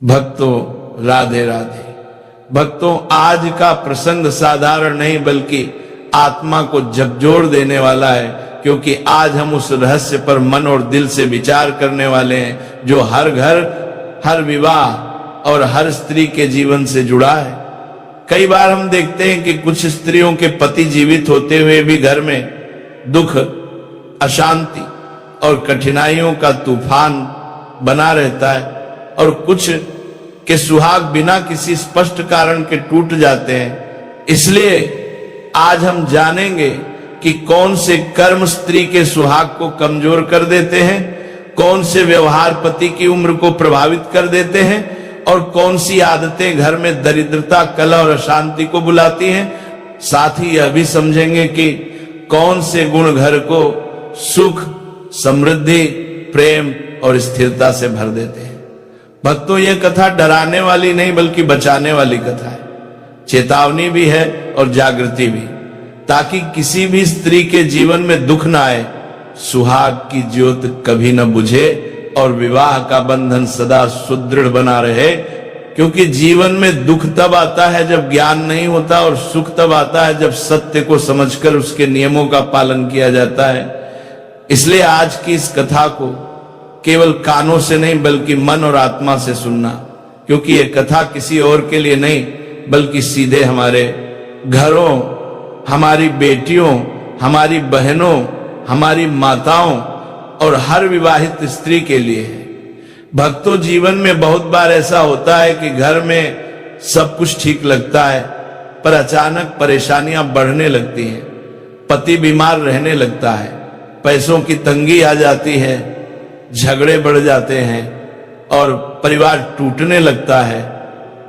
भक्तों राधे राधे। भक्तों, आज का प्रसंग साधारण नहीं बल्कि आत्मा को झकझोर देने वाला है, क्योंकि आज हम उस रहस्य पर मन और दिल से विचार करने वाले हैं जो हर घर, हर विवाह और हर स्त्री के जीवन से जुड़ा है। कई बार हम देखते हैं कि कुछ स्त्रियों के पति जीवित होते हुए भी घर में दुख, अशांति और कठिनाइयों का तूफान बना रहता है, और कुछ के सुहाग बिना किसी स्पष्ट कारण के टूट जाते हैं। इसलिए आज हम जानेंगे कि कौन से कर्म स्त्री के सुहाग को कमजोर कर देते हैं, कौन से व्यवहार पति की उम्र को प्रभावित कर देते हैं, और कौन सी आदतें घर में दरिद्रता, कलह और अशांति को बुलाती हैं। साथ ही यह भी समझेंगे कि कौन से गुण घर को सुख, समृद्धि, प्रेम और स्थिरता से भर देते हैं। भक्तों, यह कथा डराने वाली नहीं बल्कि बचाने वाली कथा है। चेतावनी भी है और जागृति भी, ताकि किसी भी स्त्री के जीवन में दुख ना आए, सुहाग की ज्योत कभी न बुझे और विवाह का बंधन सदा सुदृढ़ बना रहे। क्योंकि जीवन में दुख तब आता है जब ज्ञान नहीं होता, और सुख तब आता है जब सत्य को समझकर उसके नियमों का पालन किया जाता है। इसलिए आज की इस कथा को केवल कानों से नहीं बल्कि मन और आत्मा से सुनना, क्योंकि यह कथा किसी और के लिए नहीं बल्कि सीधे हमारे घरों, हमारी बेटियों, हमारी बहनों, हमारी माताओं और हर विवाहित स्त्री के लिए है। भक्तों, जीवन में बहुत बार ऐसा होता है कि घर में सब कुछ ठीक लगता है, पर अचानक परेशानियां बढ़ने लगती हैं। पति बीमार रहने लगता है, पैसों की तंगी आ जाती है, झगड़े बढ़ जाते हैं और परिवार टूटने लगता है,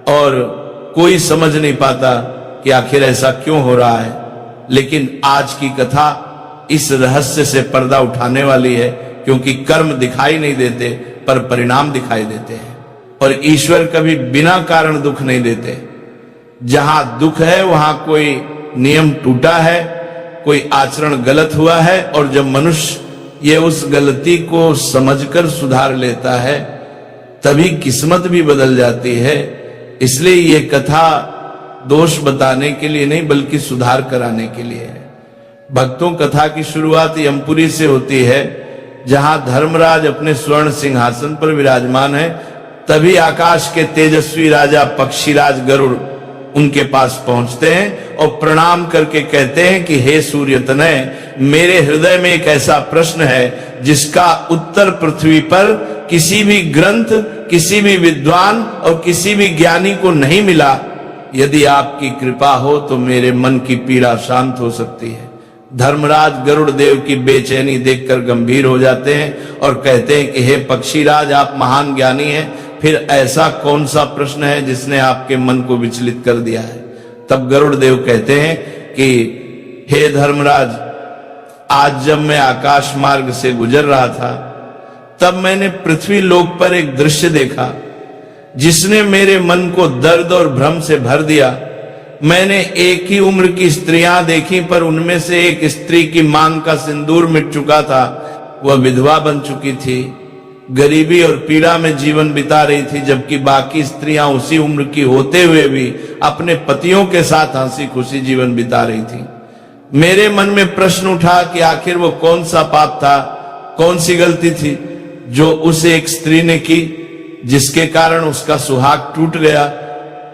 और कोई समझ नहीं पाता कि आखिर ऐसा क्यों हो रहा है। लेकिन आज की कथा इस रहस्य से पर्दा उठाने वाली है, क्योंकि कर्म दिखाई नहीं देते पर परिणाम दिखाई देते हैं, और ईश्वर कभी बिना कारण दुख नहीं देते। जहां दुख है वहां कोई नियम टूटा है, कोई आचरण गलत हुआ है, और जब मनुष्य ये उस गलती को समझकर सुधार लेता है तभी किस्मत भी बदल जाती है। इसलिए ये कथा दोष बताने के लिए नहीं बल्कि सुधार कराने के लिए है। भक्तों, कथा की शुरुआत यमपुरी से होती है, जहां धर्मराज अपने स्वर्ण सिंहासन पर विराजमान है। तभी आकाश के तेजस्वी राजा पक्षीराज गरुड़ उनके पास पहुंचते हैं और प्रणाम करके कहते हैं कि हे सूर्य तनय, मेरे हृदय में एक ऐसा प्रश्न है जिसका उत्तर पृथ्वी पर किसी भी ग्रंथ, किसी भी विद्वान और किसी भी ज्ञानी को नहीं मिला। यदि आपकी कृपा हो तो मेरे मन की पीड़ा शांत हो सकती है। धर्मराज गरुड़ देव की बेचैनी देखकर गंभीर हो जाते हैं और कहते हैं कि हे पक्षीराज, आप महान ज्ञानी हैं, फिर ऐसा कौन सा प्रश्न है जिसने आपके मन को विचलित कर दिया है। तब गरुड़ देव कहते हैं कि हे धर्मराज, आज जब मैं आकाश मार्ग से गुजर रहा था तब मैंने पृथ्वी लोक पर एक दृश्य देखा जिसने मेरे मन को दर्द और भ्रम से भर दिया। मैंने एक ही उम्र की स्त्रियां देखी, पर उनमें से एक स्त्री की मांग का सिंदूर मिट चुका था। वह विधवा बन चुकी थी, गरीबी और पीड़ा में जीवन बिता रही थी, जबकि बाकी स्त्रियां उसी उम्र की होते हुए भी अपने पतियों के साथ हंसी खुशी जीवन बिता रही थी। मेरे मन में प्रश्न उठा कि आखिर वो कौन सा पाप था, कौन सी गलती थी जो उस एक स्त्री ने की, जिसके कारण उसका सुहाग टूट गया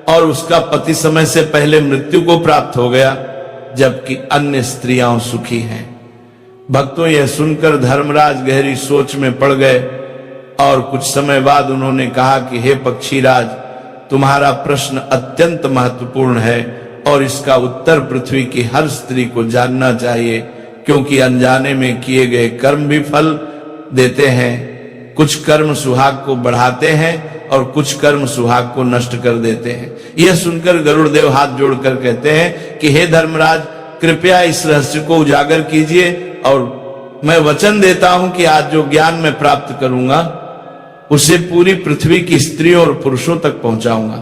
और उसका पति समय से पहले मृत्यु को प्राप्त हो गया, जबकि अन्य स्त्रियां सुखी हैं। भक्तों, यह सुनकर धर्मराज गहरी सोच में पड़ गए और कुछ समय बाद उन्होंने कहा कि हे पक्षीराज, तुम्हारा प्रश्न अत्यंत महत्वपूर्ण है और इसका उत्तर पृथ्वी की हर स्त्री को जानना चाहिए, क्योंकि अनजाने में किए गए कर्म भी फल देते हैं। कुछ कर्म सुहाग को बढ़ाते हैं और कुछ कर्म सुहाग को नष्ट कर देते हैं। यह सुनकर गरुड़ देव हाथ जोड़कर कहते हैं कि हे धर्मराज, कृपया इस रहस्य को उजागर कीजिए, और मैं वचन देता हूं कि आज जो ज्ञान मैं प्राप्त करूंगा उसे पूरी पृथ्वी की स्त्रियों और पुरुषों तक पहुंचाऊंगा।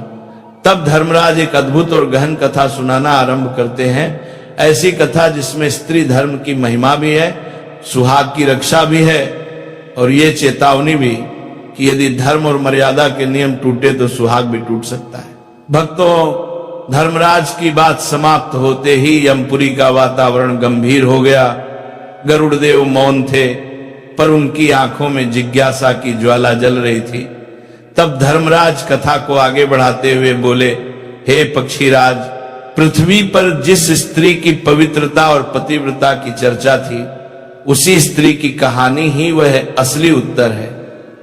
तब धर्मराज एक अद्भुत और गहन कथा सुनाना आरंभ करते हैं। ऐसी कथा जिसमें स्त्री धर्म की महिमा भी है, सुहाग की रक्षा भी है, और ये चेतावनी भी कि यदि धर्म और मर्यादा के नियम टूटे तो सुहाग भी टूट सकता है। भक्तों, धर्मराज की बात समाप्त होते ही यमपुरी का वातावरण गंभीर हो गया। गरुड़देव मौन थे, पर उनकी आंखों में जिज्ञासा की ज्वाला जल रही थी। तब धर्मराज कथा को आगे बढ़ाते हुए बोले, हे पक्षीराज, पृथ्वी पर जिस स्त्री की पवित्रता और पतिव्रता की चर्चा थी, उसी स्त्री की कहानी ही वह असली उत्तर है,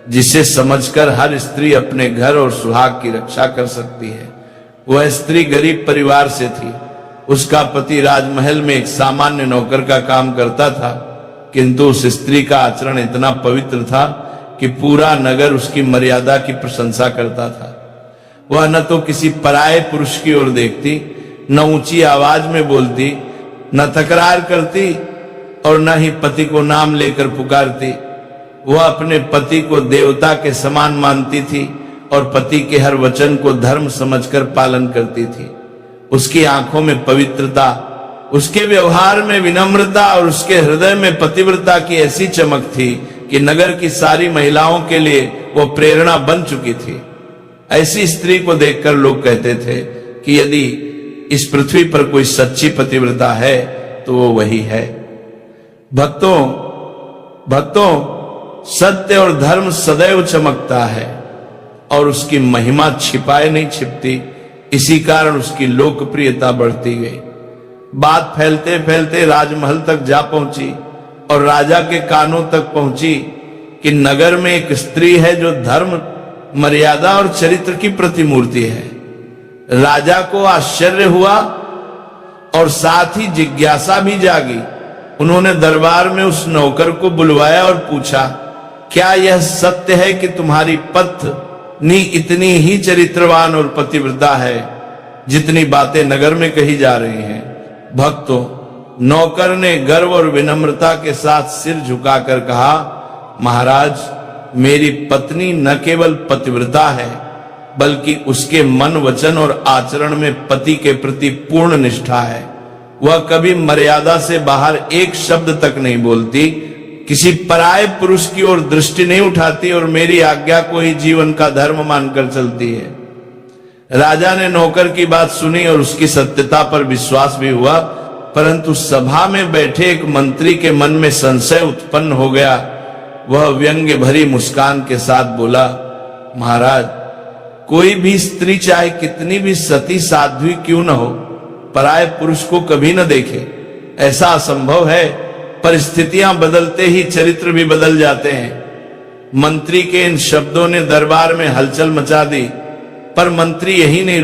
जिसे समझकर हर स्त्री अपने घर और सुहाग की रक्षा कर सकती है। वह स्त्री गरीब परिवार से थी। उसका पति राजमहल में एक सामान्य नौकर का काम करता था, किंतु उस स्त्री का आचरण इतना पवित्र था कि पूरा नगर उसकी मर्यादा की प्रशंसा करता था। वह न तो किसी पराये पुरुष की ओर देखती, न ऊंची आवाज में बोलती, न तकरार करती और न ही पति को नाम लेकर पुकारती। वह अपने पति को देवता के समान मानती थी और पति के हर वचन को धर्म समझकर पालन करती थी। उसकी आंखों में पवित्रता, उसके व्यवहार में विनम्रता और उसके हृदय में पतिव्रता की ऐसी चमक थी कि नगर की सारी महिलाओं के लिए वो प्रेरणा बन चुकी थी। ऐसी स्त्री को देखकर लोग कहते थे कि यदि इस पृथ्वी पर कोई सच्ची पतिव्रता है तो वो वही है। भक्तों, सत्य और धर्म सदैव चमकता है और उसकी महिमा छिपाए नहीं छिपती। इसी कारण उसकी लोकप्रियता बढ़ती गई। बात फैलते फैलते राजमहल तक जा पहुंची और राजा के कानों तक पहुंची कि नगर में एक स्त्री है जो धर्म, मर्यादा और चरित्र की प्रतिमूर्ति है। राजा को आश्चर्य हुआ और साथ ही जिज्ञासा भी जागी। उन्होंने दरबार में उस नौकर को बुलवाया और पूछा, क्या यह सत्य है कि तुम्हारी पत्नी इतनी ही चरित्रवान और पतिव्रता है जितनी बातें नगर में कही जा रही हैं? भक्तों, नौकर ने गर्व और विनम्रता के साथ सिर झुकाकर कहा, महाराज, मेरी पत्नी न केवल पतिव्रता है बल्कि उसके मन, वचन और आचरण में पति के प्रति पूर्ण निष्ठा है। वह कभी मर्यादा से बाहर एक शब्द तक नहीं बोलती, किसी पराये पुरुष की ओर दृष्टि नहीं उठाती और मेरी आज्ञा को ही जीवन का धर्म मानकर चलती है। राजा ने नौकर की बात सुनी और उसकी सत्यता पर विश्वास भी हुआ, परंतु सभा में बैठे एक मंत्री के मन में संशय उत्पन्न हो गया। वह व्यंग्य भरी मुस्कान के साथ बोला, महाराज, कोई भी स्त्री चाहे कितनी भी सती साध्वी क्यों न हो, पराये पुरुष को कभी न देखे। ऐसा असंभव है। परिस्थितियां बदलते ही चरित्र भी बदल जाते हैं। मंत्री के इन शब्दों ने दरबार में हलचल मचा दी, पर मंत्री यही नहीं